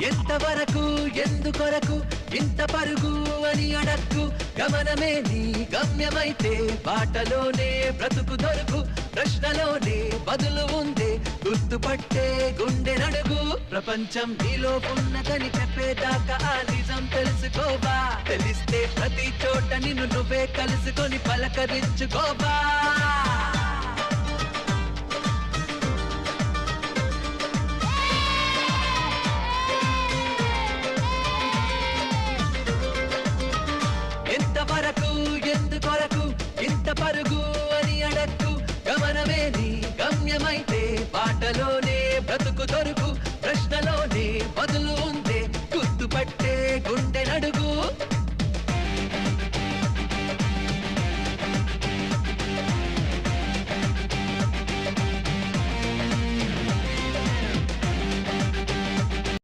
ఎంతవరకు ఎందుకొరకు ఇంత పరుగు అని అడక్కు గమనమే నీ గమ్యమైతే బాటలోనే బ్రతుకు దొరుకు ప్రశ్నలోనే బదులు ఉందే గుర్తుపట్టే గుండె నడుగు ప్రపంచం నీలో ఉన్నదని చెప్పేదాకా ఆ నిజం తెలుసుకోవా తెలిస్తే ప్రతి చోట నిన్ను నువ్వే కలుసుకొని పలకరించుకోవా ఎంతవరకు ఎందుకొరకు ఇంత పరుగు అని అడక్కు గమనమే నీ గమ్యమైతే బాటలోనే బ్రతుకు దొరుకు ప్రశ్నలోనే బదులు